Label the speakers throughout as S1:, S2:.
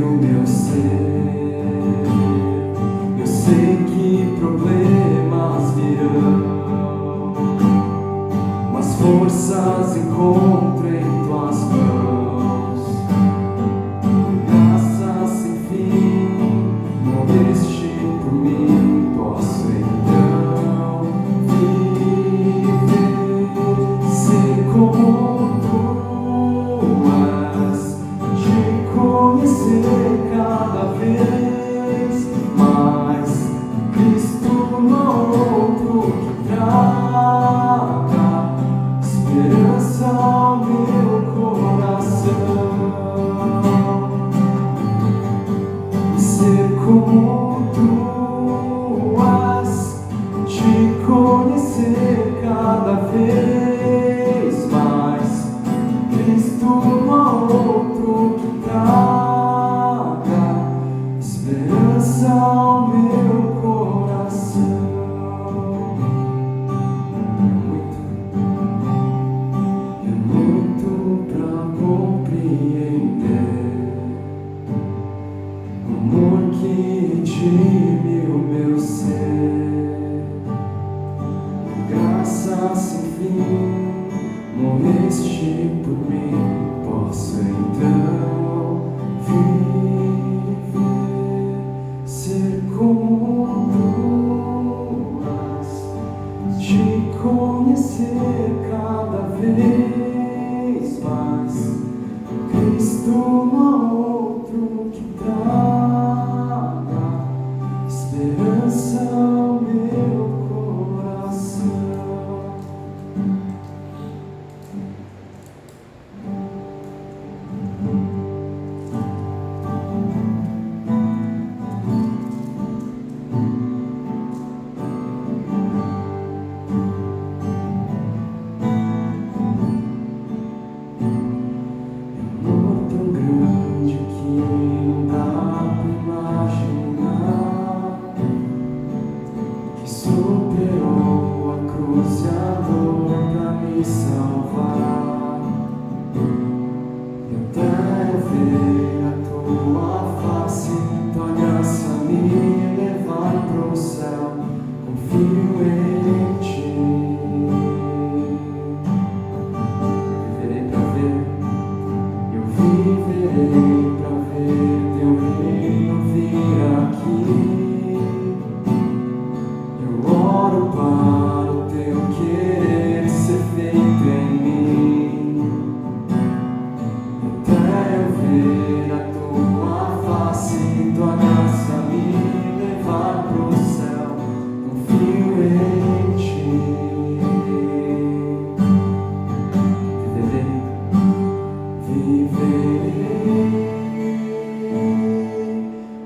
S1: o meu ser. Eu sei que problemas virão, mas forças encontro em tuas mãos. Graças sem fim, morreste por mim, posso então viver, ser como tu és, te conhecer cada vez mais. Cristo no outro que traga esperança ao meu coração. Ser como tu és, te conhecer cada vez mais. Cristo no outro que traga esperança ao meu coração. É muito pra compreender o amor que redime o meu ser. Graça sem fim, morreste por mim, posso então viver, ser como tu és, te conhecer cada vez mais. Cristo no outro que traga esperança ao meu coração. Amor tão grande que não dá pra imaginar, que superou a cruz e a dor pra me salvar. E até eu ver a tua face, tua graça me levar pro céu, confio em ti. Viverei pra ver teu reino vir aqui. Eu oro para o teu querer ser feito em mim. Até eu ver a tua face, tua graça me levar pro céu, confio em ti. Viverei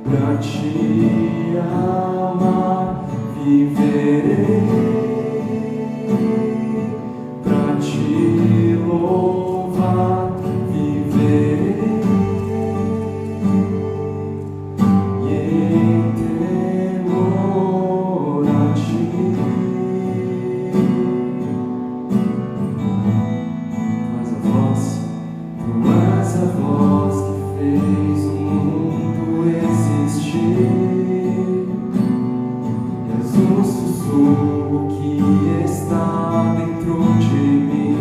S1: pra te amar, viverei pra te louvar, viverei e em temor a ti. Tu és a voz que fez o mundo existir. És um sussurro que está dentro de mim.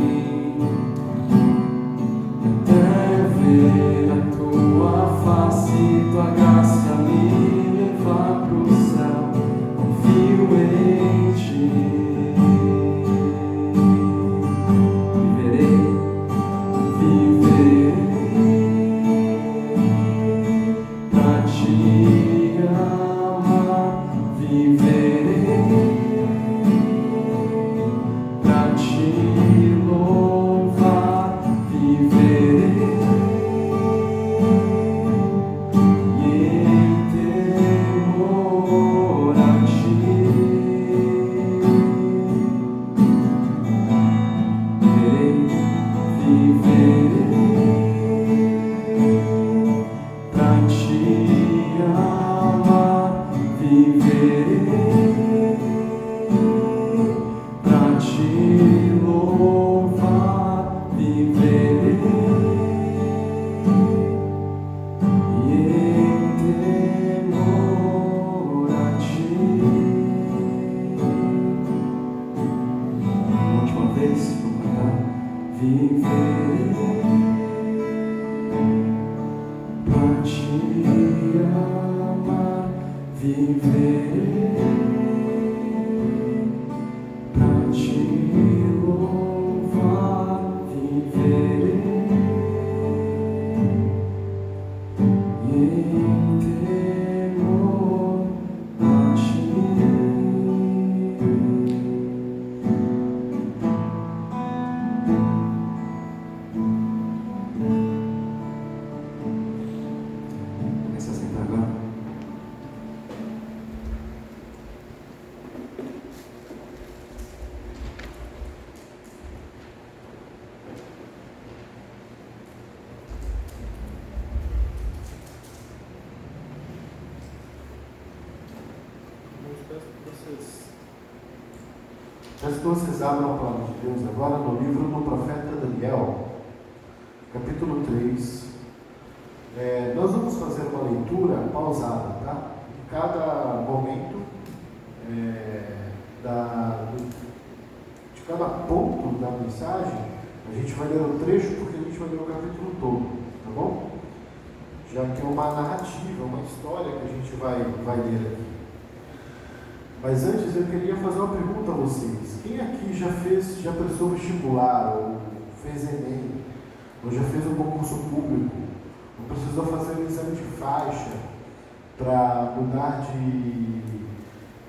S1: viverei pra te amar, viverei pra te louvar, viverei em temor a ti. Começa a sentar agora.
S2: Peço que vocês abram a palavra de Deus agora no livro do profeta Daniel, capítulo 3. Nós vamos fazer uma leitura pausada, tá? Em cada momento de cada ponto da mensagem, a gente vai ler o trecho, porque a gente vai ler o capítulo todo, tá bom? Já que é uma narrativa, uma história que a gente vai ler aqui. Mas antes eu queria fazer uma pergunta a vocês. Quem aqui já prestou vestibular, ou fez Enem, ou já fez um concurso público, ou precisou fazer um exame de faixa para mudar de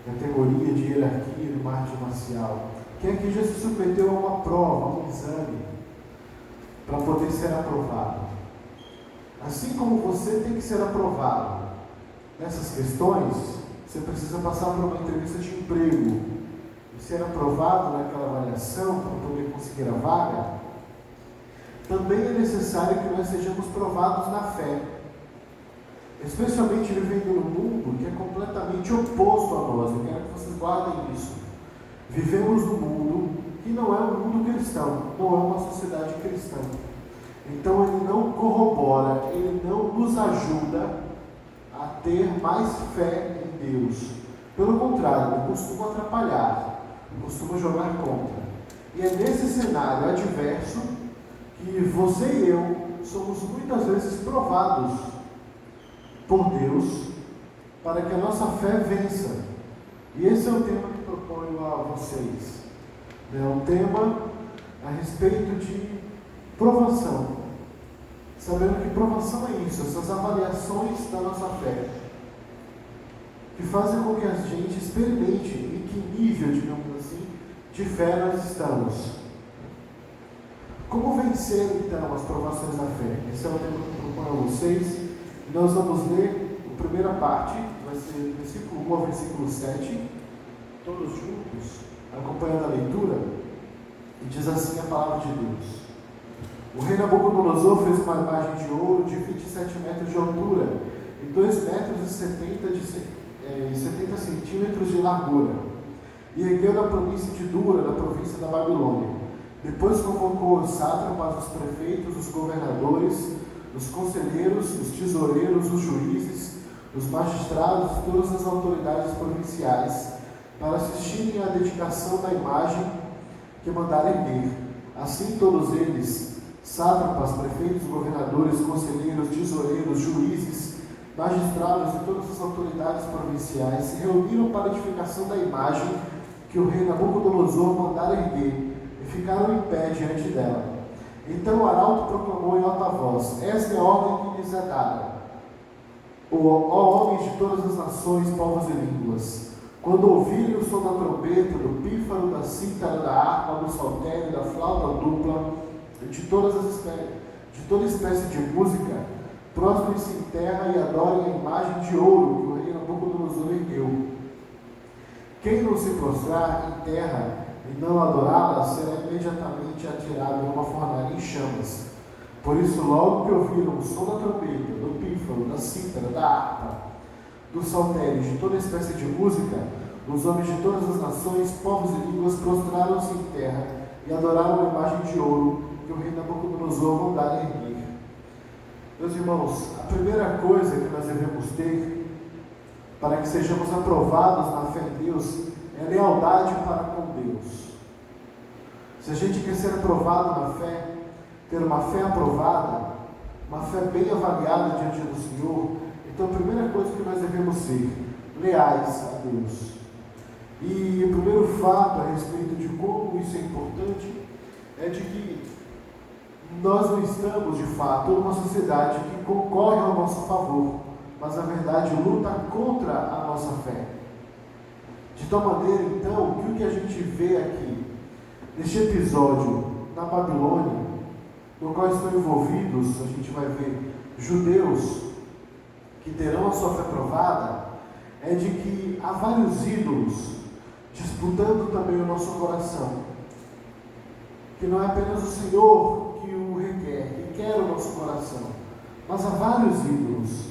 S2: categoria, de hierarquia numa arte marcial? Quem aqui já se submeteu a uma prova, a um exame, para poder ser aprovado? Assim como você tem que ser aprovado nessas questões, você precisa passar por uma entrevista de emprego e ser aprovado naquela avaliação para poder conseguir a vaga. Também é necessário que nós sejamos provados na fé, especialmente vivendo num mundo que é completamente oposto a nós. Eu quero que vocês guardem isso. Vivemos num mundo que não é um mundo cristão, não é uma sociedade cristã. Então ele não corrobora, ele não nos ajuda a ter mais fé em Deus. Pelo contrário, ele costuma atrapalhar, costuma jogar contra. E é nesse cenário adverso que você e eu somos muitas vezes provados por Deus para que a nossa fé vença. E esse é o tema que proponho a vocês. É um tema a respeito de provação. Sabendo que provação é isso, essas avaliações da nossa fé, que fazem com que a gente experimente em que nível, digamos assim, de fé nós estamos. Como vencer, então, as provações da fé? Esse é o tema que eu proponho a vocês. E nós vamos ler a primeira parte, vai ser do versículo 1 ao versículo 7, todos juntos, acompanhando a leitura, e diz assim a palavra de Deus. O rei Nabucodonosor fez uma imagem de ouro de 27 metros de altura e 2 metros e 70 centímetros de largura, e ergueu na planície de Dura, na província da Babilônia. Depois convocou os sátrapas, os prefeitos, os governadores, os conselheiros, os tesoureiros, os juízes, os magistrados e todas as autoridades provinciais para assistirem à dedicação da imagem que mandara erguer. Assim todos eles, sátrapas, prefeitos, governadores, conselheiros, tesoureiros, juízes, magistrados e todas as autoridades provinciais se reuniram para a edificação da imagem que o rei Nabucodonosor mandara erguer e ficaram em pé diante dela. Então o arauto proclamou em alta voz: esta é a ordem que lhes é dada. Ó homens de todas as nações, povos e línguas, quando ouvirem o som da trombeta, do pífaro, da cítara, da harpa, do saltério, da flauta dupla, de toda espécie de música, prostrem-se em terra e adorem a imagem de ouro que o rei Nabucodonosor ergueu. Quem não se prostrar em terra e não adorá-la, será imediatamente atirado em uma fornalha em chamas. Por isso, logo que ouviram o som da trombeta, do pífaro, da cítara, da harpa, do saltério, de toda espécie de música, os homens de todas as nações, povos e línguas prostraram-se em terra e adoraram a imagem de ouro que o rei Nabucodonosor mandara erguer. Meus irmãos, a primeira coisa que nós devemos ter para que sejamos aprovados na fé em Deus é lealdade para com Deus. Se a gente quer ser aprovado na fé, ter uma fé aprovada, uma fé bem avaliada diante do Senhor, então a primeira coisa que nós devemos ser leais a Deus. E o primeiro fato a respeito de como isso é importante é de que nós não estamos, de fato, numa sociedade que concorre ao nosso favor, mas na verdade luta contra a nossa fé. De tal maneira, então, que o que a gente vê aqui, neste episódio na Babilônia, no qual estão envolvidos, a gente vai ver, judeus que terão a sua fé provada, é de que há vários ídolos disputando também o nosso coração. Que não é apenas o Senhor que o requer, que quer o nosso coração, mas há vários ídolos.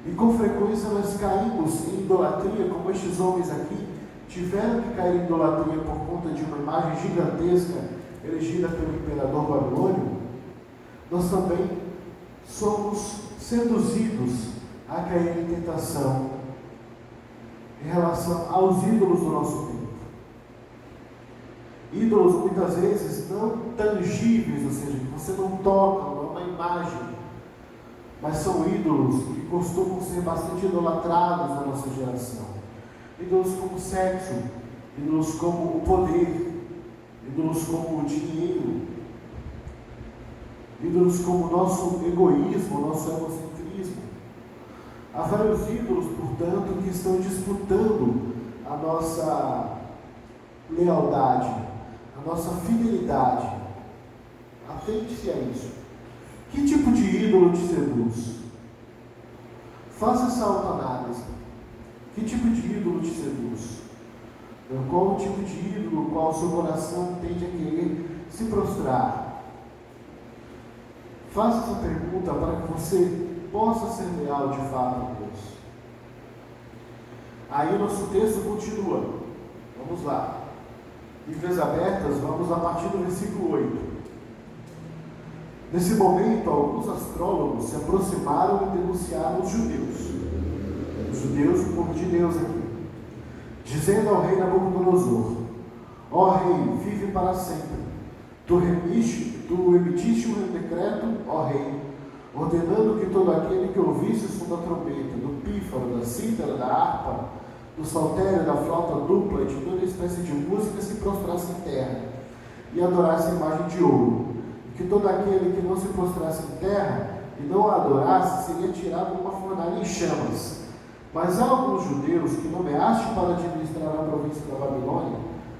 S2: E com frequência nós caímos em idolatria, como estes homens aqui tiveram que cair em idolatria por conta de uma imagem gigantesca erigida pelo imperador babilônio. Nós também somos seduzidos a cair em tentação em relação aos ídolos do nosso tempo. Ídolos muitas vezes não tangíveis, ou seja, que você não toca, não é uma imagem, mas são ídolos que costumam ser bastante idolatrados na nossa geração. Ídolos como o sexo, ídolos como o poder, ídolos como o dinheiro, ídolos como o nosso egoísmo, o nosso egocentrismo. Há vários ídolos, portanto, que estão disputando a nossa lealdade, a nossa fidelidade. Atente-se a isso. Que tipo de ídolo te seduz? Faça essa autoanálise. Que tipo de ídolo te seduz? Qual o tipo de ídolo, qual o seu coração tende a querer se prostrar? Faça essa pergunta para que você possa ser leal de fato a Deus. Aí o nosso texto continua. Vamos lá. Bíblias abertas, vamos a partir do versículo 8. Nesse momento, alguns astrólogos se aproximaram e denunciaram os judeus, o povo de Deus aqui, dizendo ao rei Nabucodonosor: ó rei, vive para sempre. Tu emitiste um decreto, ó rei, ordenando que todo aquele que ouvisse o som da trombeta, do pífaro, da cítara, da harpa, do saltério, da flauta dupla e de toda espécie de música se prostrasse em terra e adorasse a imagem de ouro. Que todo aquele que não se prostrasse em terra e não a adorasse seria tirado numa fornalha em chamas. Mas há alguns judeus que nomeaste para administrar a província da Babilônia,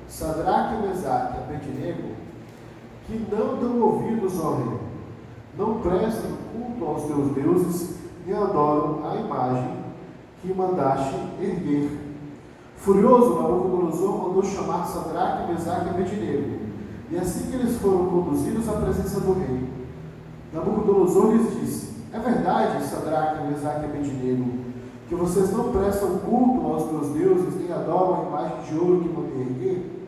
S2: Sadraque, Mesaque e Abednego, que não dão ouvidos ao rei, não prestam culto aos teus deuses, nem adoram a imagem que mandaste erguer. Furioso, Nabucodonosor mandou chamar Sadraque, Mesaque e Abednego. E assim que eles foram conduzidos à presença do rei, Nabucodonosor lhes disse: é verdade, Sadraque, Mesaque e Abednego, que vocês não prestam culto aos meus deuses, nem adoram a imagem de ouro que mandei erguer?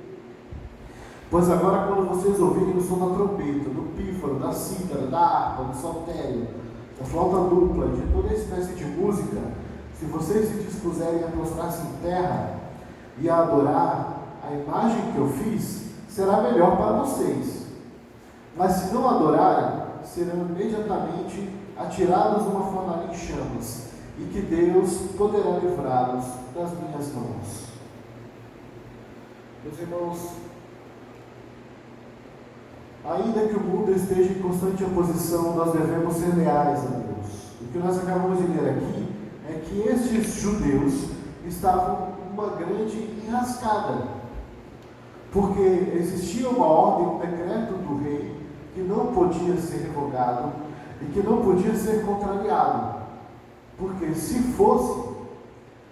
S2: Pois agora, quando vocês ouvirem o som da trombeta, do pífaro, da cítara, da harpa, do saltério, da flauta dupla, de toda espécie de música, se vocês se dispuserem a prostrar-se em terra e a adorar a imagem que eu fiz, será melhor para vocês. Mas se não adorarem, serão imediatamente atirados numa fornalha em chamas, e que Deus poderá livrá-los das minhas mãos. Meus irmãos, ainda que o mundo esteja em constante oposição, nós devemos ser leais a Deus. O que nós acabamos de ler aqui é que estes judeus estavam numa grande enrascada, porque existia uma ordem, um decreto do rei que não podia ser revogado e que não podia ser contrariado. Porque se fosse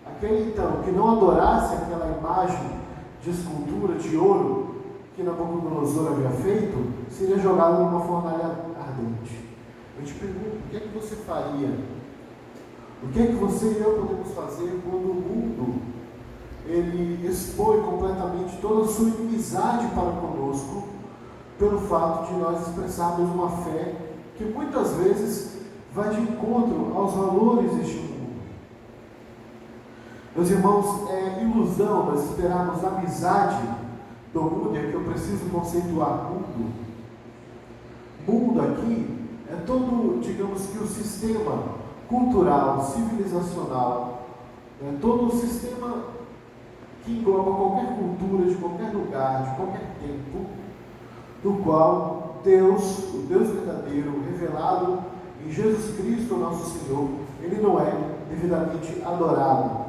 S2: aquele então que não adorasse aquela imagem de escultura de ouro que Nabucodonosor havia feito, seria jogado numa fornalha ardente. Eu te pergunto, o que é que você faria? O que é que você e eu podemos fazer quando o mundo ele expõe completamente toda a sua inimizade para conosco, pelo fato de nós expressarmos uma fé que muitas vezes vai de encontro aos valores deste mundo? Meus irmãos, é ilusão nós esperarmos amizade do mundo, e aqui eu preciso conceituar mundo. Mundo aqui é todo, digamos que o sistema cultural, civilizacional, todo o sistema que engloba qualquer cultura, de qualquer lugar, de qualquer tempo, do qual Deus, o Deus verdadeiro, revelado em Jesus Cristo, nosso Senhor, Ele não é devidamente adorado,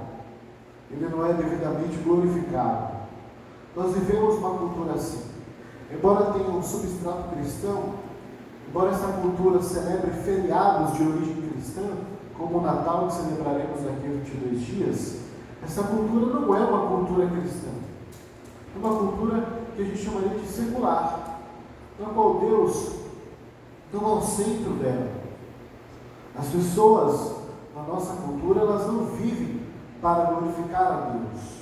S2: Ele não é devidamente glorificado. Nós vivemos uma cultura assim. Embora tenha um substrato cristão, embora essa cultura celebre feriados de origem cristã, como o Natal, que celebraremos daqui a 22 dias, essa cultura não é uma cultura cristã. É uma cultura que a gente chamaria de secular, na qual Deus não é o centro dela. As pessoas, na nossa cultura, elas não vivem para glorificar a Deus.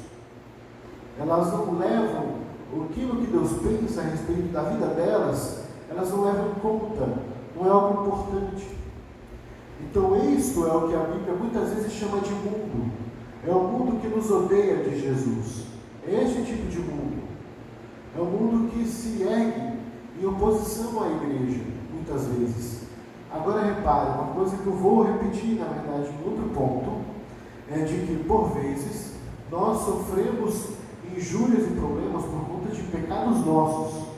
S2: Elas não levam aquilo que Deus pensa a respeito da vida delas, elas não levam em conta, não é algo importante. Então isto é o que a Bíblia muitas vezes chama de mundo. É o mundo que nos odeia de Jesus. É este tipo de mundo. É o mundo que se ergue em oposição à igreja, muitas vezes. Agora repare, uma coisa que eu vou repetir, na verdade, em outro ponto, é de que, por vezes, nós sofremos injúrias e problemas por conta de pecados nossos,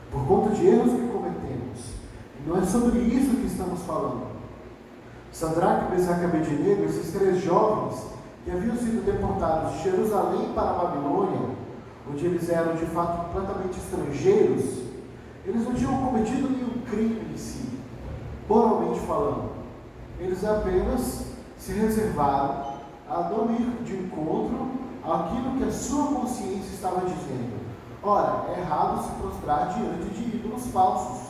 S2: por conta de erros que cometemos. E não é sobre isso que estamos falando. Sadraque, Mesaque e Abednego, esses 3 jovens que haviam sido deportados de Jerusalém para a Babilônia, onde eles eram de fato completamente estrangeiros, eles não tinham cometido nenhum crime em si, moralmente falando. Eles apenas se reservaram a não ir de encontro àquilo que a sua consciência estava dizendo. Ora, é errado se prostrar diante de ídolos falsos,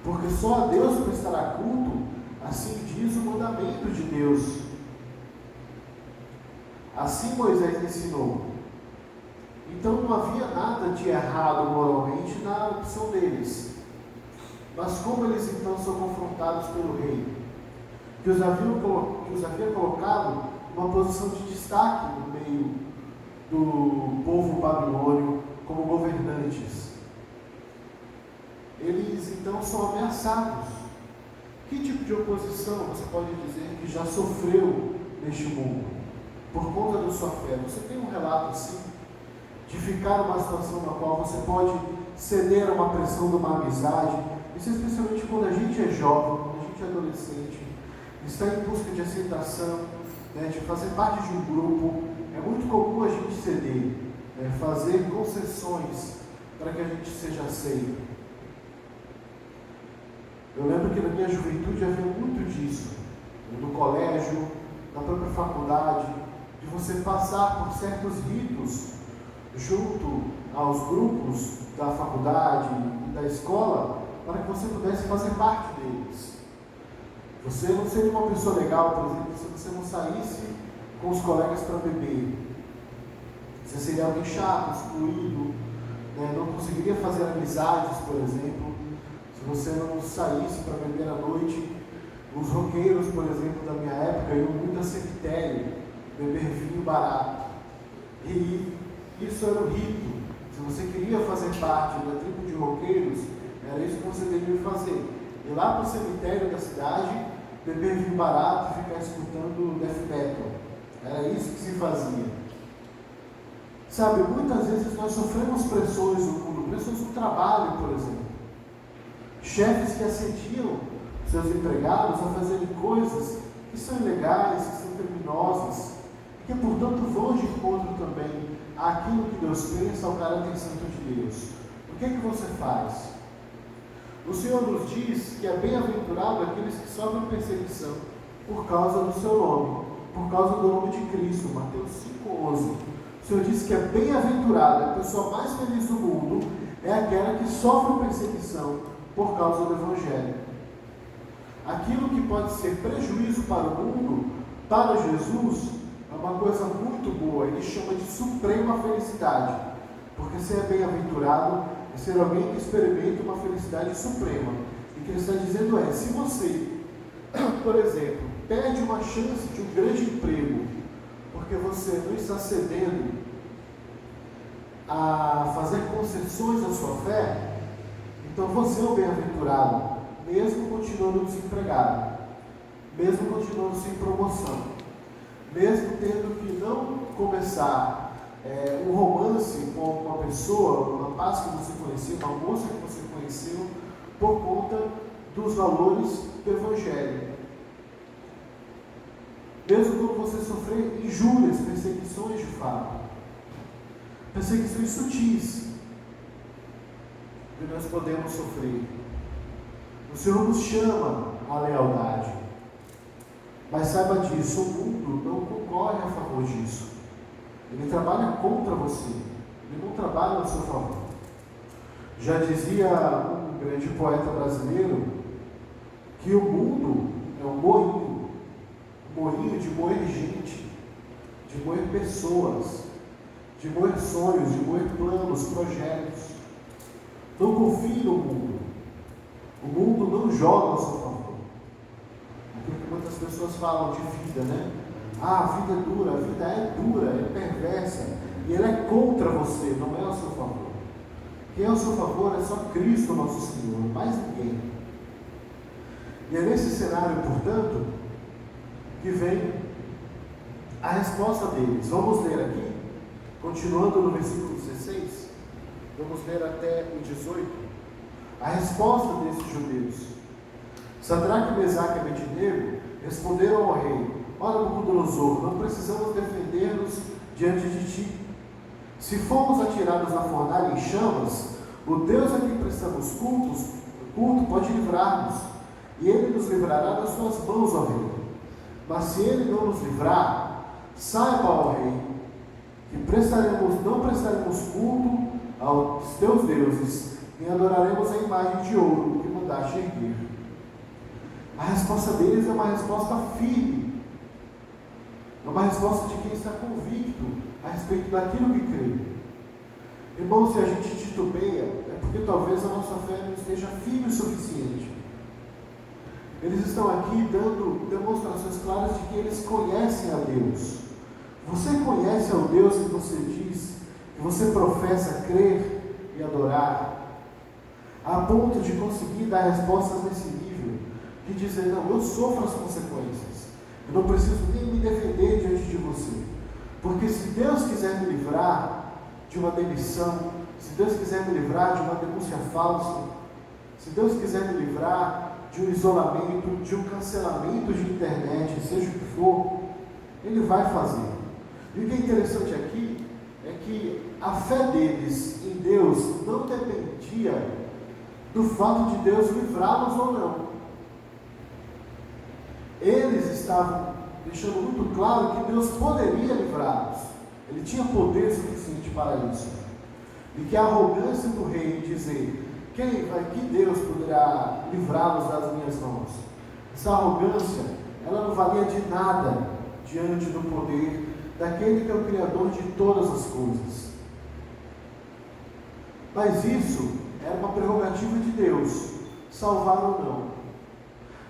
S2: porque só a Deus prestará culto, assim diz o mandamento de Deus. Assim Moisés ensinou. Então não havia nada de errado moralmente na opção deles. Mas como eles então são confrontados pelo rei, que os havia colocado numa posição de destaque no meio do povo babilônio como governantes, eles então são ameaçados. Que tipo de oposição você pode dizer que já sofreu neste mundo por conta da sua fé? Você tem um relato assim, de ficar numa situação na qual você pode ceder a uma pressão de uma amizade, isso especialmente quando a gente é jovem, quando a gente é adolescente, está em busca de aceitação, de fazer parte de um grupo. É muito comum a gente ceder, fazer concessões para que a gente seja aceito. Eu lembro que na minha juventude havia muito disso, no colégio, na própria faculdade, de você passar por certos ritos junto aos grupos da faculdade e da escola, para que você pudesse fazer parte deles. Você não seria uma pessoa legal, por exemplo, se você não saísse com os colegas para beber. Você seria alguém chato, excluído, não conseguiria fazer amizades, por exemplo, se você não saísse para beber à noite. Os roqueiros, por exemplo, da minha época, iam muito a cemitério, beber vinho barato. E isso era o rito. Se você queria fazer parte da tribo de roqueiros, era isso que você deveria fazer. Ir lá para o cemitério da cidade, beber vinho barato e ficar escutando death metal. Era isso que se fazia. Sabe, muitas vezes nós sofremos pressões no mundo, pressões no trabalho, por exemplo. Chefes que assediam seus empregados a fazerem coisas que são ilegais, que são criminosas, e que, portanto, vão de encontro também àquilo que Deus pensa, ao caráter santo de Deus. O que é que você faz? O Senhor nos diz que é bem-aventurado aqueles que sofrem perseguição por causa do seu nome, por causa do nome de Cristo. Mateus 5,11. O Senhor diz que é bem-aventurado, a pessoa mais feliz do mundo é aquela que sofre perseguição por causa do Evangelho. Aquilo que pode ser prejuízo para o mundo, para Jesus, é uma coisa muito boa. Ele chama de suprema felicidade, porque ser bem-aventurado é ser alguém que experimenta uma felicidade suprema. E o que ele está dizendo é, se você, por exemplo, perde uma chance de um grande emprego, porque você não está cedendo a concessões à sua fé, então você é um bem-aventurado, mesmo continuando desempregado, mesmo continuando sem promoção, mesmo tendo que não começar um romance com uma pessoa, uma rapaz que você conheceu, uma moça que você conheceu, por conta dos valores do Evangelho. Mesmo quando você sofrer injúrias, perseguições de fato, perseguições sutis, que nós podemos sofrer. O Senhor nos chama à lealdade, mas saiba disso, o mundo não concorre a favor disso. Ele trabalha contra você, ele não trabalha a seu favor. Já dizia um grande poeta brasileiro que o mundo é um moinho de moer gente, de moer pessoas, de moer sonhos, de moer planos, projetos. Não confie no mundo. O mundo não joga ao seu favor. Aquilo que muitas pessoas falam de vida, né? Ah, a vida é dura, é perversa, e ela é contra você, não é ao seu favor. Quem é ao seu favor é só Cristo, nosso Senhor, mais ninguém. E é nesse cenário, portanto, que vem a resposta deles. Vamos ler aqui, continuando no versículo 16, vamos ler até o 18, a resposta desses judeus. Sadraque, Mesaque e Abednego responderam ao rei: Olha, Nabucodonosor, não precisamos defender-nos diante de ti. Se formos atirados na fornalha em chamas, o Deus a quem prestamos culto pode livrar-nos, e ele nos livrará das suas mãos, ó rei. Mas se ele não nos livrar, saiba, ó rei, que não prestaremos culto aos teus deuses, nem adoraremos a imagem de ouro que mandaste erguer. A resposta deles é uma resposta firme, é uma resposta de quem está convicto a respeito daquilo que crê. Irmão, se a gente titubeia, é porque talvez a nossa fé não esteja firme o suficiente. Eles estão aqui dando demonstrações claras de que eles conhecem a Deus. Você conhece ao Deus que você diz, que você professa crer e adorar, a ponto de conseguir dar respostas nesse nível, de dizer: não, eu sofro as consequências, eu não preciso nem me defender diante de você, porque se Deus quiser me livrar de uma demissão, se Deus quiser me livrar de uma denúncia falsa, se Deus quiser me livrar de um isolamento, de um cancelamento de internet, seja o que for, Ele vai fazer. E o que é interessante aqui é que a fé deles em Deus não dependia do fato de Deus livrá-los ou não. Eles estavam deixando muito claro que Deus poderia livrá-los. Ele tinha poder suficiente para isso. E que a arrogância do rei em dizer: que Deus poderá livrá-los das minhas mãos? Essa arrogância, ela não valia de nada diante do poder daquele que é o Criador de todas as coisas. Mas isso era uma prerrogativa de Deus, salvar ou não.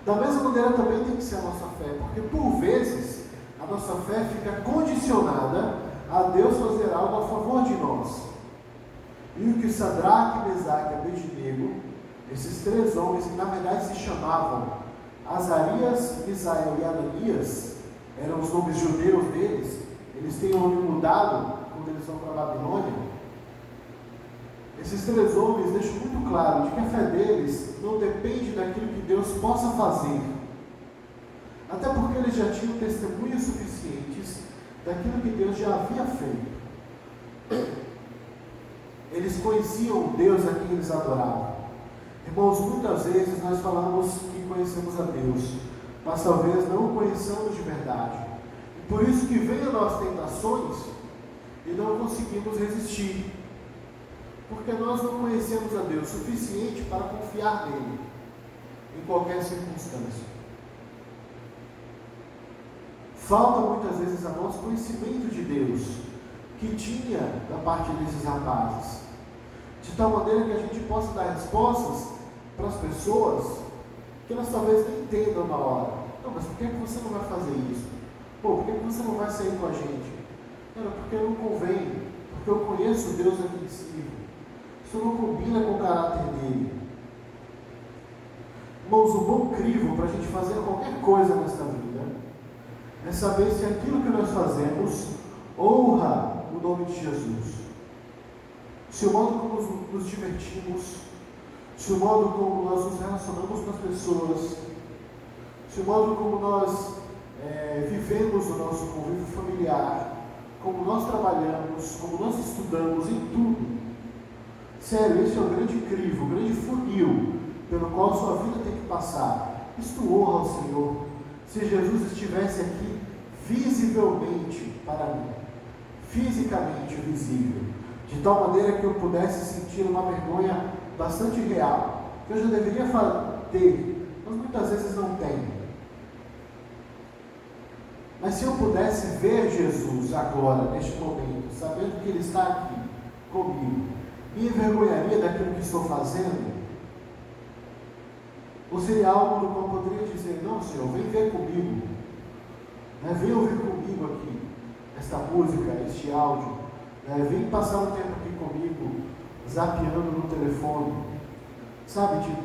S2: Da mesma maneira também tem que ser a nossa fé, porque por vezes a nossa fé fica condicionada a Deus fazer algo a favor de nós. E o que Sadraque, Mesaque e Abednego, esses três homens que na verdade se chamavam Azarias, Misael e Ananias, eram os nomes judeus deles, eles têm o nome mudado quando eles vão para a Babilônia. Esses três homens deixam muito claro de que a fé deles não depende daquilo que Deus possa fazer, até porque eles já tinham testemunhos suficientes daquilo que Deus já havia feito. Eles conheciam o Deus a quem eles adoravam. Irmãos, muitas vezes nós falamos que conhecemos a Deus, mas talvez não o conheçamos de verdade. E por isso que vem a nós tentações e não conseguimos resistir, porque nós não conhecemos a Deus o suficiente para confiar nele em qualquer circunstância. Falta muitas vezes a nós conhecimento de Deus, que tinha da parte desses rapazes, de tal maneira que a gente possa dar respostas para as pessoas que elas talvez nem entendam na hora. Não, mas por que você não vai fazer isso? Pô, por que você não vai sair com a gente? Não, porque não convém, porque eu conheço o Deus a quem sirvo. isso não combina com o caráter dele. Irmãos, o bom crivo para a gente fazer qualquer coisa nesta vida é saber se aquilo que nós fazemos honra o nome de Jesus. Se o modo como nos divertimos, se o modo como nós nos relacionamos com as pessoas, se o modo como nós vivemos o nosso convívio familiar, como nós trabalhamos, como nós estudamos, em tudo. Sério, esse é o grande crivo, o grande funil pelo qual sua vida tem que passar. Isto honra ao Senhor. Se Jesus estivesse aqui visivelmente para mim, fisicamente visível, de tal maneira que eu pudesse sentir uma vergonha bastante real, que eu já deveria ter, mas muitas vezes não tenho. Mas se eu pudesse ver Jesus agora, neste momento, sabendo que Ele está aqui comigo, me envergonharia daquilo que estou fazendo? Ou seria algo do qual eu poderia dizer, não, Senhor, vem ver comigo, vem ouvir comigo aqui, esta música, este áudio, vem passar um tempo aqui comigo, zapeando no telefone, sabe, tipo,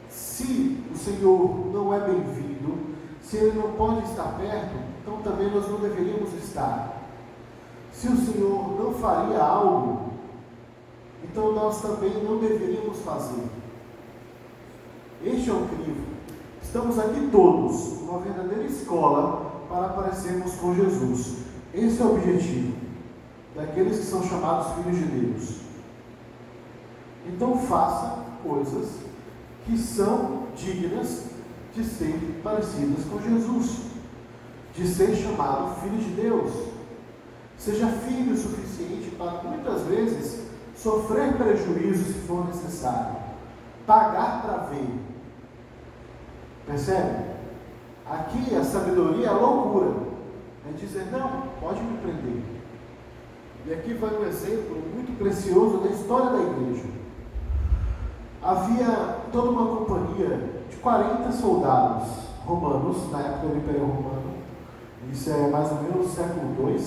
S2: se o Senhor não é bem-vindo, se Ele não pode estar perto, então também nós não deveríamos estar. Se o Senhor não faria algo, então nós também não deveríamos fazer. Este é o crivo. Estamos aqui todos, uma verdadeira escola para parecermos com Jesus. Esse é o objetivo daqueles que são chamados filhos de Deus. Então faça coisas que são dignas de ser parecidas com Jesus, de ser chamado filho de Deus. Seja filho o suficiente para muitas vezes sofrer prejuízo se for necessário, pagar para ver. Percebe? Aqui a sabedoria é a loucura, é dizer, não, pode me prender. E aqui vai um exemplo muito precioso da história da igreja. Havia toda uma companhia de 40 soldados romanos, na época do Império Romano. Isso é mais ou menos século II.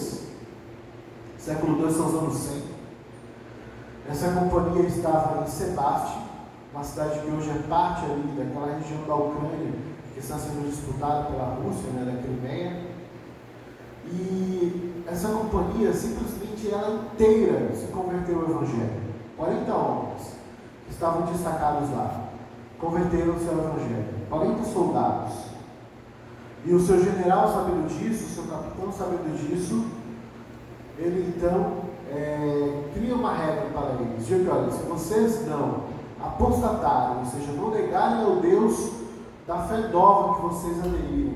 S2: Século II são os anos 100. Essa companhia estava em Sebaste, uma cidade que hoje é parte ali daquela região da Ucrânia, que está sendo disputada pela Rússia, da Crimeia. E essa companhia, simplesmente ela inteira se converteu ao Evangelho. 40 homens que estavam destacados lá converteram-se ao Evangelho. 40 soldados. E o seu general, sabendo disso, o seu capitão, sabendo disso, ele então cria uma regra para eles. Diz que, olha, se vocês não apostatarem, ou seja, não negarem ao Deus da fé nova que vocês aderiram,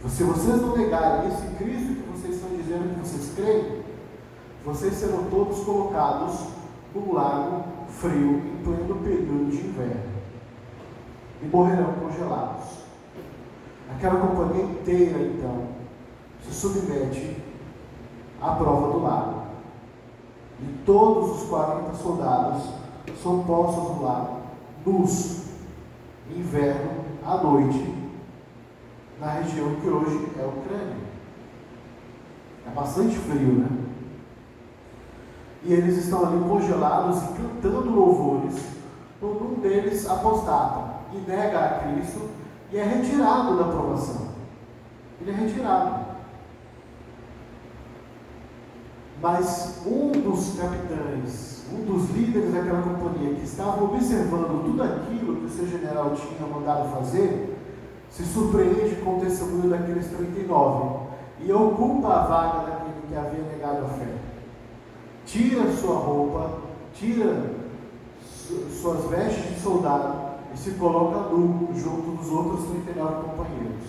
S2: se vocês não negarem esse Cristo que vocês estão dizendo que vocês creem, vocês serão todos colocados num lago frio em pleno período de inverno e morrerão congelados. Aquela companhia inteira, então, se submete à prova do lago. E todos os 40 soldados são postos no lago, nus, inverno, à noite, na região que hoje é a Ucrânia. É bastante frio, né? E eles estão ali congelados e cantando louvores, quando um deles apostata e nega a Cristo e é retirado da provação. Ele é retirado. Mas um dos capitães, um dos líderes daquela companhia que estava observando tudo aquilo que o seu general tinha mandado fazer, se surpreende com o testemunho daqueles 39 e ocupa a vaga daquele que havia negado a fé. Tira sua roupa, tira suas vestes de soldado e se coloca nu junto dos outros 39 companheiros.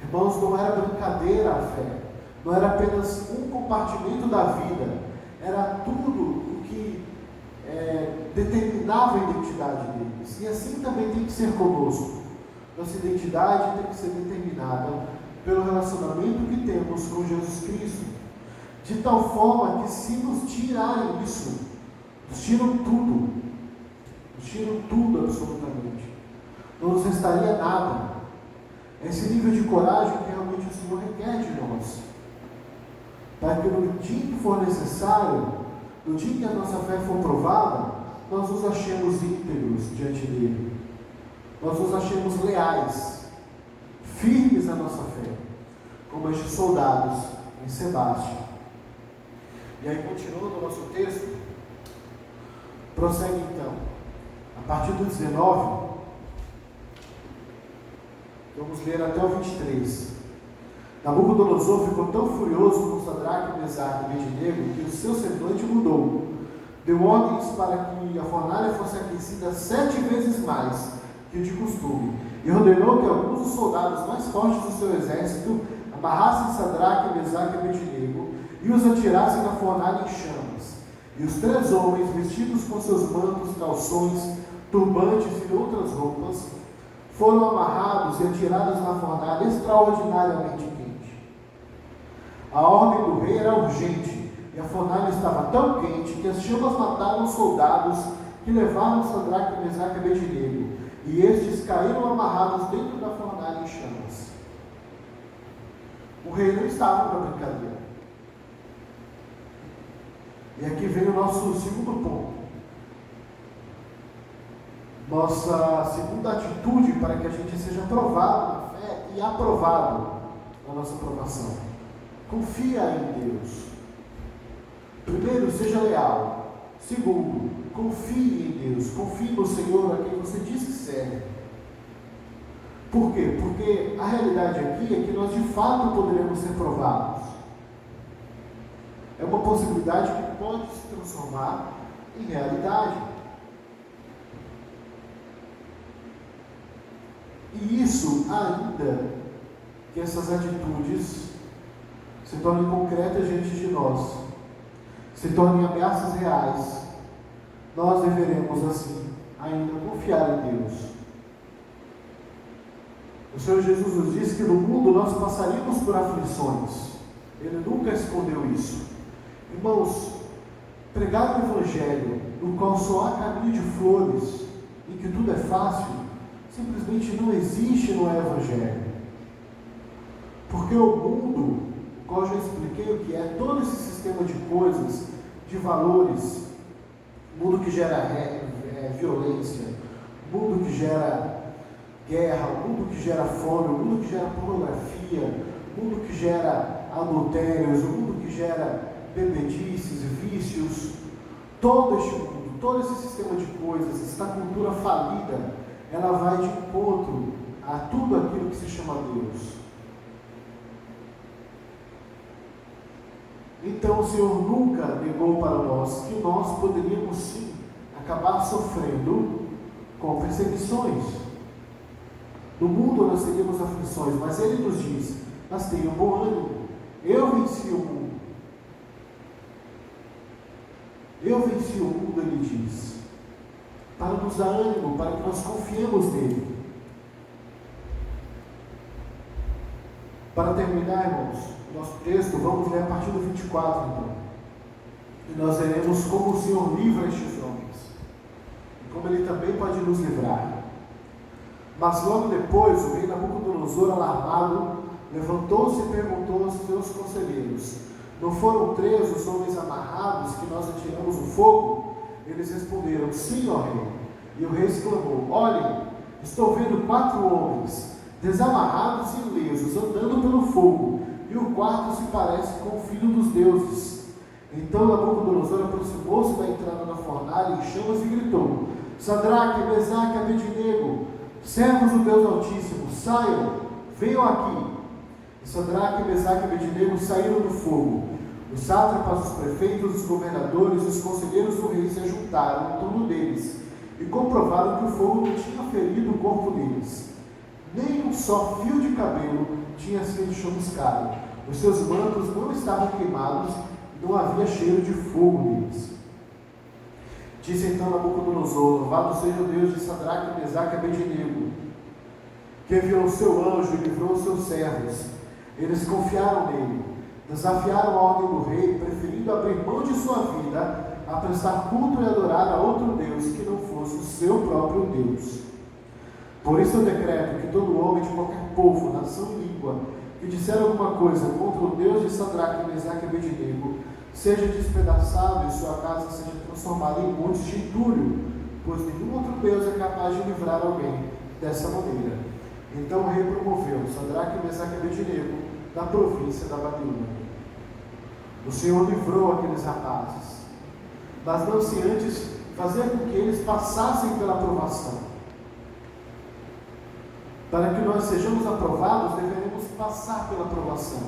S2: Irmãos, não era brincadeira a fé, não era apenas um compartimento da vida, era tudo o que determinava a identidade deles. E assim também tem que ser conosco. Nossa identidade tem que ser determinada pelo relacionamento que temos com Jesus Cristo, de tal forma que se nos tirarem isso, nos tiram tudo absolutamente, não nos restaria nada. É esse nível de coragem que realmente o Senhor requer de nós, para que no dia que for necessário, no dia que a nossa fé for provada, nós nos achemos íntegros diante dele. Nós nos achemos leais, firmes na nossa fé, como estes soldados em Sebaste. E aí, continuando o nosso texto, prossegue então, a partir do 19, vamos ler até o 23. Nabucodonosor ficou tão furioso com Sadraque, Mesaque e Abednego que o seu semblante mudou. Deu ordens para que a fornalha fosse aquecida 7 vezes mais que o de costume, e ordenou que alguns dos soldados mais fortes do seu exército amarrassem Sadraque, Mesaque e Abednego e os atirassem na fornalha em chamas. E os 3 homens, vestidos com seus mantos, calções, turbantes e outras roupas, foram amarrados e atirados na fornalha extraordinariamente quente. A ordem do rei era urgente, e a fornalha estava tão quente que as chamas mataram os soldados que levaram Sadraque, Mesaque e Abednego, e estes caíram amarrados dentro da fornalha em chamas. O rei não estava para brincadeira. E aqui vem o nosso segundo ponto. Nossa segunda atitude para que a gente seja provado na fé e aprovado na nossa aprovação. Confia em Deus. Primeiro, seja leal. Segundo, confie em Deus. Confie no Senhor a quem você diz que serve. Por quê? Porque a realidade aqui é que nós de fato poderemos ser provados. É uma possibilidade que pode se transformar em realidade. E isso ainda que essas atitudes se tornem concretas diante de nós, se tornem ameaças reais, nós deveremos assim ainda confiar em Deus. O Senhor Jesus nos disse que no mundo nós passaríamos por aflições. Ele nunca escondeu isso. Irmãos, pregar o Evangelho no qual só há caminho de flores, em que tudo é fácil, simplesmente não existe no Evangelho. Porque o mundo, qual eu já expliquei o que é, todo esse sistema de coisas, de valores, mundo que gera violência, mundo que gera guerra, mundo que gera fome, mundo que gera pornografia, mundo que gera adultérios, mundo que gera bebedices, vícios, todo este mundo, todo esse sistema de coisas, esta cultura falida, ela vai de encontro a tudo aquilo que se chama Deus. Então o Senhor nunca negou para nós que nós poderíamos sim acabar sofrendo com perseguições. No mundo nós teríamos aflições, mas Ele nos diz: mas tenham bom ânimo, eu venci o mundo. Eu venci o mundo, Ele diz, para nos dar ânimo, para que nós confiemos nele. Para terminar, irmãos, nosso texto, vamos ler a partir do 24, então. E nós veremos como o Senhor livra estes homens, e como Ele também pode nos livrar. Mas logo depois, o rei Nabucodonosor, alarmado, levantou-se e perguntou aos seus conselheiros: não foram 3 os homens amarrados que nós atiramos no fogo? Eles responderam: sim, ó rei. E o rei exclamou: olhem, estou vendo 4 homens, desamarrados e ilesos, andando pelo fogo, e o quarto se parece com o filho dos deuses. Então Nabucodonosor aproximou-se da entrada da fornalha em chamas e gritou: Sadraque, Mesaque e Abednego, servos do Deus Altíssimo, saiam, venham aqui. E Sadraque, Mesaque e Abednego saíram do fogo. Os sátrapas, os prefeitos, os governadores e os conselheiros do rei se juntaram em torno deles e comprovaram que o fogo não tinha ferido o corpo deles. Nem um só fio de cabelo tinha sido chamuscado. Os seus mantos não estavam queimados, não havia cheiro de fogo neles. Disse então Nabucodonosor: louvado seja o Deus de Sadraque, Mesaque e Abednego, que enviou o seu anjo e livrou os seus servos. Eles confiaram nele, desafiaram a ordem do rei, preferindo abrir mão de sua vida a prestar culto e adorar a outro Deus que não fosse o seu próprio Deus. Por isso eu decreto que todo homem de qualquer povo, nação e língua que disser alguma coisa contra o Deus de Sadraque, Mesaque e Abednego seja despedaçado e sua casa seja transformada em montes de entulho, pois nenhum outro Deus é capaz de livrar alguém dessa maneira. Então o rei promoveu Sadraque, Mesaque e Abednego da província da Babilônia. O Senhor livrou aqueles rapazes, mas não se antes fazer com que eles passassem pela provação. Para que nós sejamos aprovados, deveremos passar pela provação,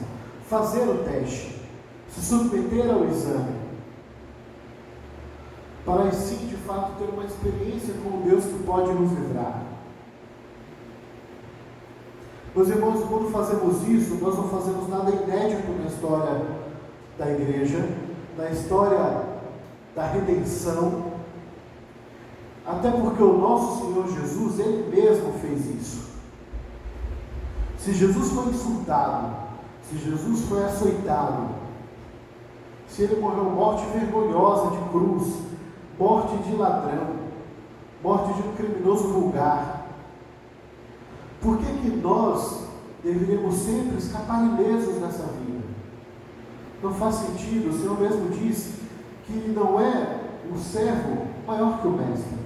S2: fazer o teste, se submeter ao exame, para assim, de fato, ter uma experiência com o Deus que pode nos livrar. Meus irmãos, quando fazemos isso, nós não fazemos nada inédito na história da igreja, na história da redenção, até porque o nosso Senhor Jesus, Ele mesmo fez isso. Se Jesus foi insultado, se Jesus foi açoitado, se Ele morreu morte vergonhosa de cruz, morte de ladrão, morte de um criminoso vulgar, por que nós deveríamos sempre escapar ilesos nessa vida? Não faz sentido. O Senhor mesmo disse que não é o servo maior que o mestre.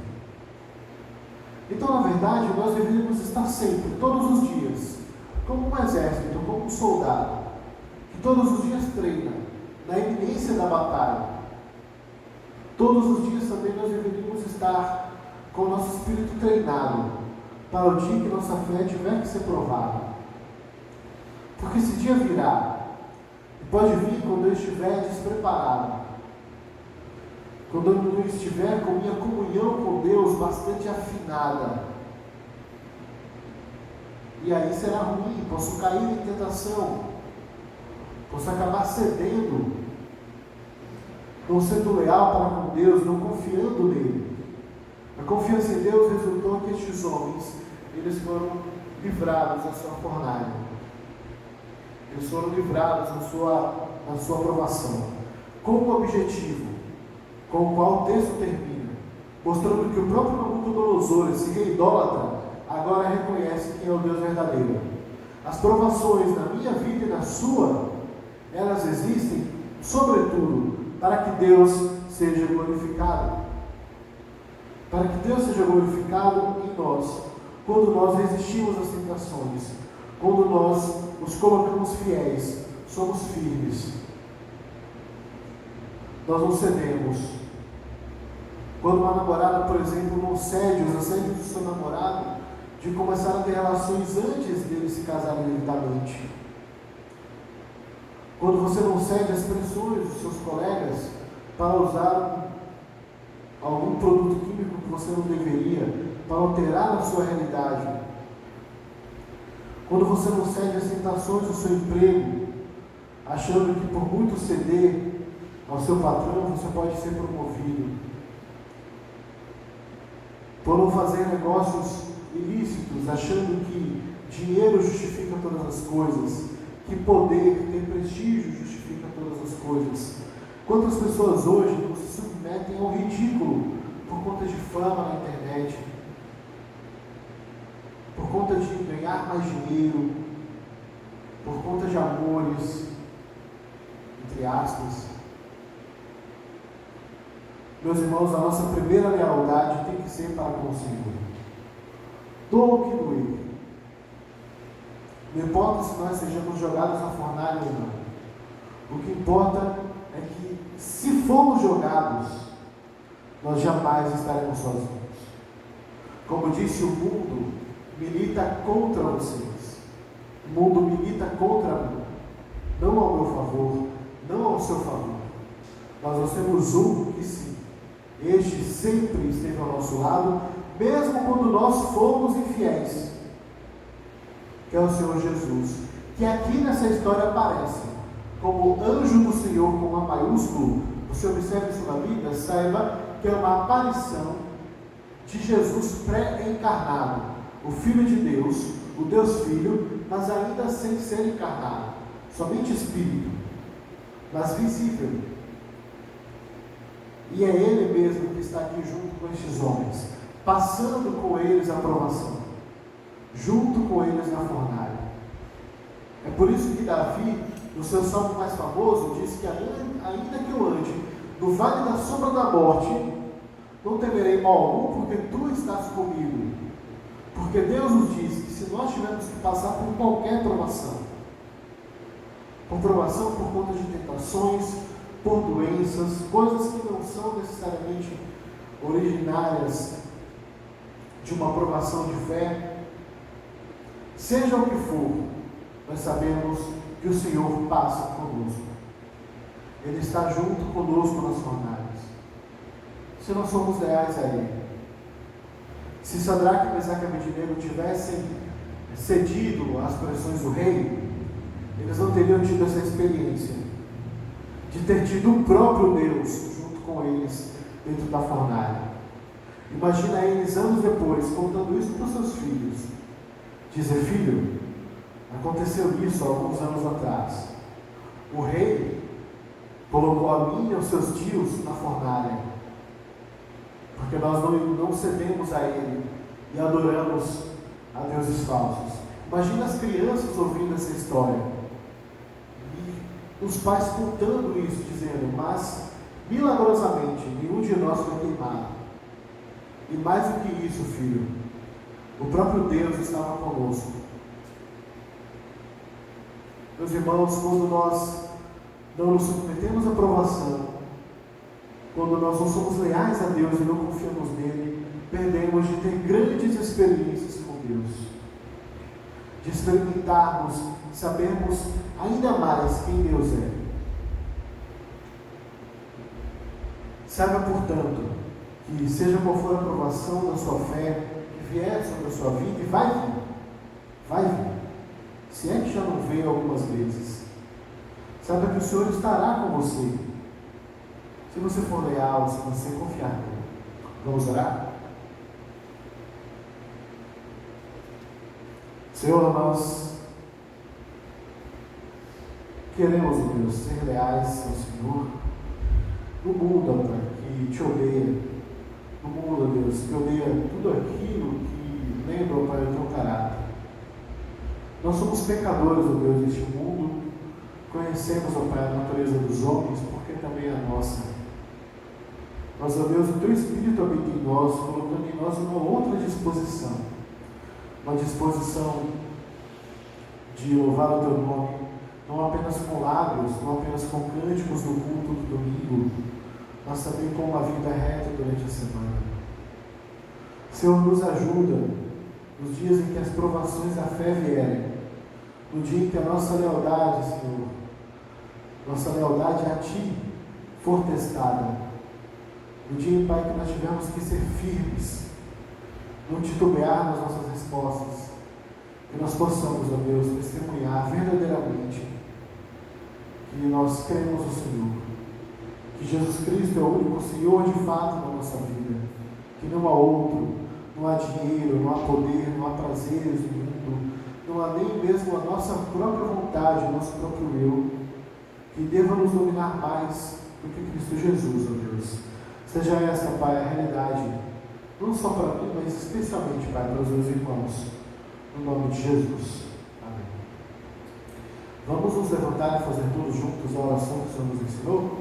S2: Então, na verdade, nós deveríamos estar sempre, todos os dias, como um exército, como um soldado, que todos os dias treina na iminência da batalha. Todos os dias também nós deveríamos estar com o nosso espírito treinado para o dia que nossa fé tiver que ser provada. Porque esse dia virá, e pode vir quando eu estiver despreparado, quando eu não estiver com minha comunhão com Deus bastante afinada. E aí será ruim, posso cair em tentação, posso acabar cedendo, não sendo leal para com Deus, não confiando nele. A confiança em Deus resultou que estes homens, eles foram livrados da sua fornalha. Eles foram livrados da sua aprovação. Com o objetivo com o qual o texto termina, mostrando que o próprio Nabucodonosor, esse rei idólatra, agora reconhece quem é o Deus verdadeiro. As provações na minha vida e na sua, elas existem, sobretudo, para que Deus seja glorificado. Para que Deus seja glorificado em nós, quando nós resistimos às tentações, quando nós nos colocamos fiéis, somos firmes, nós não cedemos. Quando uma namorada, por exemplo, não cede os assédios do seu namorado, de começar a ter relações antes dele se casarem devidamente. Quando você não cede às pressões dos seus colegas para usar algum produto químico que você não deveria, para alterar a sua realidade. Quando você não cede às tentações do seu emprego, achando que por muito ceder ao seu patrão você pode ser promovido. Por não fazer negócios ilícitos, achando que dinheiro justifica todas as coisas, que poder, ter prestígio justifica todas as coisas. Quantas pessoas hoje não se submetem ao ridículo por conta de fama na internet, por conta de ganhar mais dinheiro, por conta de amores, entre aspas. Meus irmãos, a nossa primeira lealdade tem que ser para com o Senhor. Doa o que doer. Não importa se nós sejamos jogados na fornalha ou não. O que importa é que, se formos jogados, nós jamais estaremos sozinhos. Como disse, o mundo milita contra vocês. O mundo milita contra mim. Não ao meu favor, não ao seu favor. Mas nós temos um que sim. Este sempre esteve ao nosso lado, mesmo quando nós fomos infiéis, que é o Senhor Jesus, que aqui nessa história aparece como anjo do Senhor com uma maiúsculo. Você observa isso na Bíblia, saiba que é uma aparição de Jesus pré-encarnado, o Filho de Deus, o Deus Filho, mas ainda sem ser encarnado, somente Espírito, mas visível. E é Ele mesmo que está aqui junto com estes homens, passando com eles a provação, junto com eles na fornalha. É por isso que Davi, No seu salmo mais famoso, diz que ainda que eu ande no vale da sombra da morte, não temerei mal algum, porque tu estás comigo. Porque Deus nos diz que se nós tivermos que passar por qualquer provação por conta de tentações, por doenças, coisas que não são necessariamente originárias de uma provação de fé, seja o que for, nós sabemos que o Senhor passa conosco. Ele está junto conosco nas fornalhas. Se nós somos leais a Ele. Se Sadraque, Mesaque e Abednego tivessem cedido às pressões do rei, eles não teriam tido essa experiência de ter tido o próprio Deus junto com eles dentro da fornalha. Imagina eles anos depois contando isso para os seus filhos. Dizer: filho, aconteceu isso há alguns anos atrás. O rei colocou a mim e aos seus tios na fornalha, porque nós não cedemos a ele e adoramos a deuses falsos. Imagina as crianças ouvindo essa história e os pais contando isso, dizendo: mas milagrosamente nenhum de nós foi queimado. E mais do que isso, filho, o próprio Deus estava conosco. Meus irmãos, quando nós não nos submetemos à provação, quando nós não somos leais a Deus e não confiamos nele, perdemos de ter grandes experiências com Deus, de experimentarmos, sabermos ainda mais quem Deus é. Saiba, portanto, que seja qual for a provação da sua fé que vier sobre a sua vida, e vai vir, se é que já não veio algumas vezes, saiba que o Senhor estará com você, se você for leal, se você confiar nele. Vamos orar? Senhor, nós queremos, ó Deus, ser leais ao Senhor no mundo, ó Pai, que te odeia, no mundo, ó Deus, que odeia tudo aquilo que lembra, ó Pai, o teu caráter. Nós somos pecadores, ó Deus, deste mundo, conhecemos, ó Pai, a natureza dos homens, porque também é a nossa. Mas, ó Deus, o teu Espírito habita em nós, colocando em nós uma outra disposição, uma disposição de louvar o teu nome, não apenas com lábios, não apenas com cânticos no culto do domingo, mas também com uma vida reta durante a semana. Senhor, nos ajuda nos dias em que as provações da fé vierem, no dia em que a nossa lealdade, Senhor, nossa lealdade a Ti for testada, no dia, Pai, que nós tivermos que ser firmes, não titubear nas nossas respostas, que nós possamos, ó Deus, testemunhar verdadeiramente que nós cremos no Senhor, que Jesus Cristo é o único Senhor de fato na nossa vida, que não há outro, não há dinheiro, não há poder, não há prazeres no mundo, não há nem mesmo a nossa própria vontade, o nosso próprio eu, que deva nos dominar mais do que Cristo Jesus, ó Deus. Seja essa, Pai, a realidade, não só para mim, mas especialmente, Pai, para os meus irmãos, no nome de Jesus. Amém. Vamos nos levantar e fazer todos juntos a oração que o Senhor nos ensinou?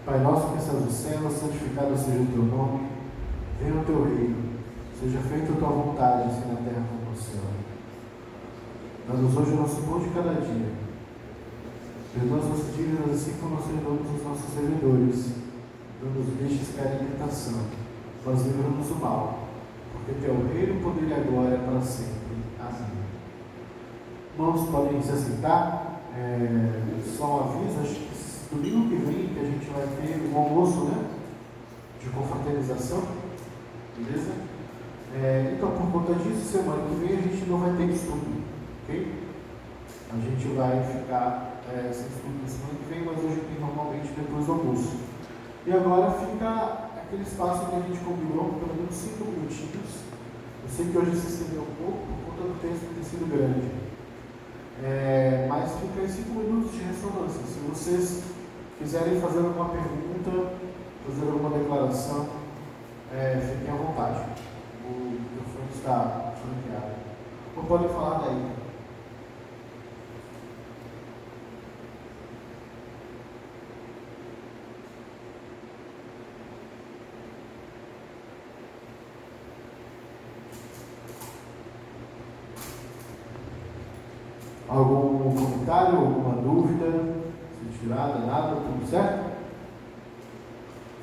S2: Pai nosso que estás no céu, santificado seja o teu nome, venha o teu reino, seja feita a tua vontade, assim na terra como no céu. Dá-nos hoje o nosso pão de cada dia. Perdoa as nossas dívidas, assim como nós perdoamos os nossos devedores. Não nos deixes cair em tentação, mas livra-nos do mal, porque teu reino, o poder e a glória para sempre. Amém. Irmãos, podem se assentar. Só um aviso, acho que domingo que vem que a gente vai ter um almoço, né, de confraternização, beleza? Então, por conta disso, semana que vem a gente não vai ter estudo, ok? A gente vai ficar sem estudo na semana que vem, mas hoje tem normalmente depois do almoço. E agora fica aquele espaço que a gente combinou, pelo menos 5 minutinhos. Eu sei que hoje se estendeu um pouco, por conta do texto ter sido grande. Mas fica em 5 minutos de ressonância. Se vocês quiserem fazer alguma pergunta, fazer alguma declaração, fiquem à vontade. O microfone está franqueado. Ou podem falar daí. Algum comentário, alguma dúvida? Se tirada, nada, tudo certo?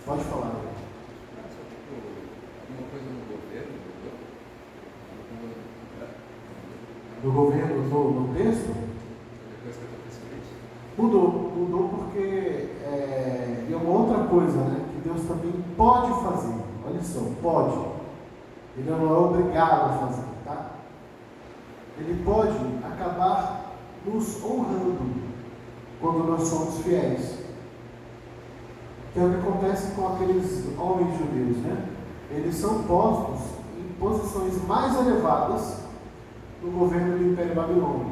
S2: Pode falar.
S3: Alguma coisa no governo?
S2: Do governo no texto?
S3: Depois que aconteceu isso?
S2: Mudou porque é uma outra coisa, né? Que Deus também pode fazer. Olha só, pode. Ele não é obrigado a fazer, tá? Ele pode acabar nos honrando quando nós somos fiéis. Que é o que acontece com aqueles homens judeus, né? Eles são postos em posições mais elevadas no governo do Império Babilônico.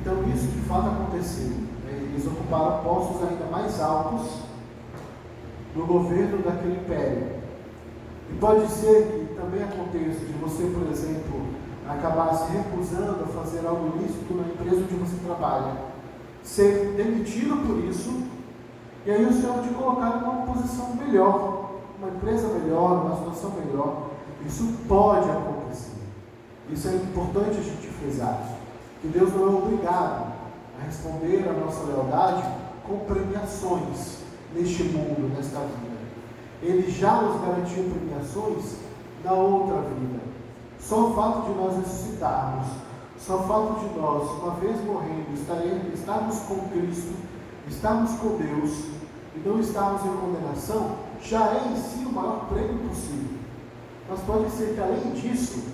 S2: Então isso de fato aconteceu, né? Eles ocuparam postos ainda mais altos no governo daquele império. E pode ser que também aconteça de você, por exemplo, acabar se recusando a fazer algo ilícito na empresa onde você trabalha, ser demitido por isso, e aí o Senhor te colocar numa posição melhor, uma empresa melhor, uma situação melhor. Isso pode acontecer. Isso é importante a gente frisar, que Deus não é obrigado a responder a nossa lealdade com premiações neste mundo, nesta vida. Ele já nos garantiu premiações na outra vida. Só o fato de nós ressuscitarmos, só o fato de nós, uma vez morrendo, estarmos com Cristo, estarmos com Deus e não estarmos em condenação, já é em si o maior prêmio possível. Mas pode ser que além disso,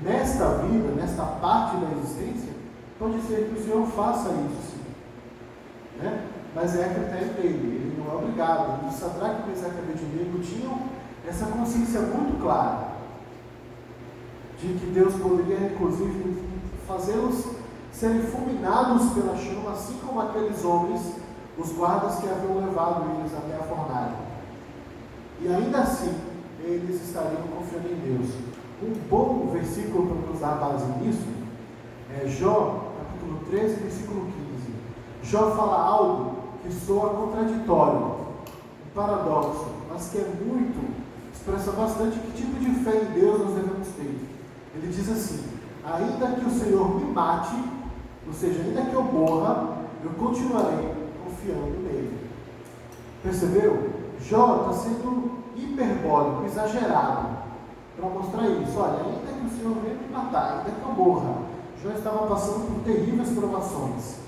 S2: nesta vida, nesta parte da existência, pode ser que o Senhor faça isso sim, né? Mas é a critério dele, ele não é obrigado. E Sadraque, Mesaque e Abednego tinham essa consciência muito clara de que Deus poderia, inclusive, fazê-los serem fulminados pela chama, assim como aqueles homens, os guardas que haviam levado eles até a fornalha. E ainda assim, eles estariam confiando em Deus. Um bom versículo para nos dar base nisso é Jó, capítulo 13, versículo 15. Jó fala algo que soa contraditório, um paradoxo, mas que é muito, expressa bastante que tipo de fé em Deus nós devemos ter. Ele diz assim: ainda que o Senhor me mate, ou seja, ainda que eu morra, eu continuarei confiando nele. Percebeu? Jó está sendo hiperbólico, exagerado, para mostrar isso. Olha, ainda que o Senhor venha me matar, ainda que eu morra, Jó estava passando por terríveis provações.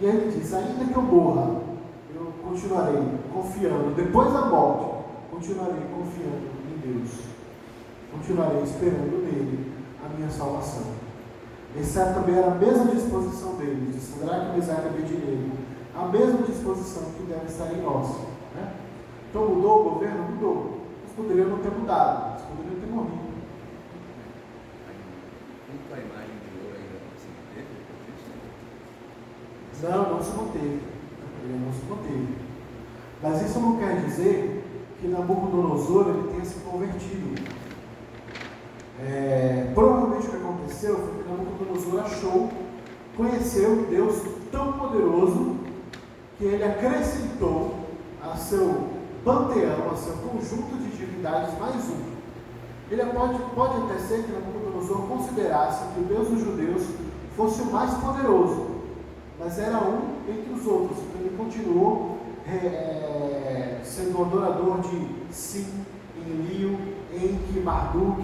S2: E aí ele diz: ainda que eu morra, eu continuarei confiando, depois da morte, continuarei confiando em Deus. Continuarei esperando nele a minha salvação. Essa também era a mesma disposição dele, de Sadraque, Mesaque e Abednego, a mesma disposição que deve estar em nós, né? Então mudou o governo? Mudou. Eles poderiam não ter mudado, eles poderiam ter morrido.
S3: A imagem de ouro ainda se manteve?
S2: Não se manteve. Ele não se manteve. Mas isso não quer dizer que Nabucodonosor ele tenha se convertido. Provavelmente o que aconteceu foi que Nabucodonosor conheceu Deus tão poderoso que ele acrescentou a seu panteão, a seu conjunto de divindades mais um. Ele pode até ser que Nabucodonosor considerasse que o Deus dos judeus fosse o mais poderoso, mas era um entre os outros. Então ele continuou sendo adorador de Sim, Enlil, Enki, Marduk,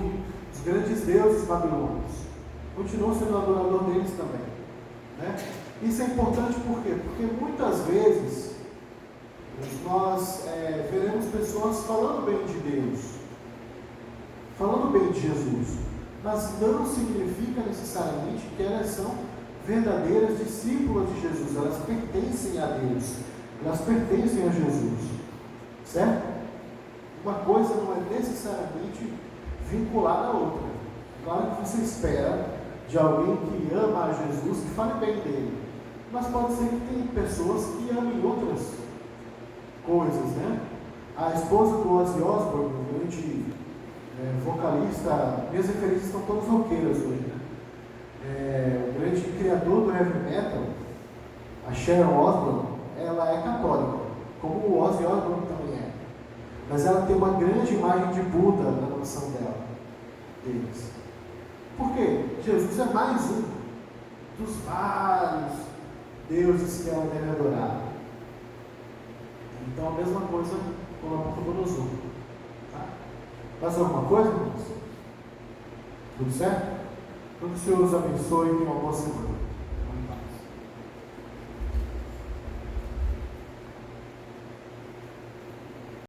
S2: os grandes deuses babilônicos. Continuou sendo adorador deles também, né? Isso é importante por quê? Porque muitas vezes nós veremos pessoas falando bem de Deus, falando bem de Jesus, mas não significa necessariamente que elas são verdadeiras discípulas de Jesus. Elas pertencem a Deus, elas pertencem a Jesus, certo? Uma coisa não é necessariamente vinculada à outra. Claro que você espera de alguém que ama a Jesus que fale bem dele, mas pode ser que tenha pessoas que amem outras coisas, né? A esposa do Ozzy Osbourne, o grande vocalista, minhas referências estão todas roqueiras hoje, né? O grande criador do heavy metal, a Sharon Osbourne, ela é católica, como o Ozzy Osbourne também é. Mas ela tem uma grande imagem de Buda na noção deles. Por quê? Jesus é mais um dos vários deuses que ela deve adorar. Então a mesma coisa com o Nabucodonosor. Tá? Mais alguma coisa, irmãos? Tudo certo? Então que o Senhor os abençoe e tenha uma boa semana.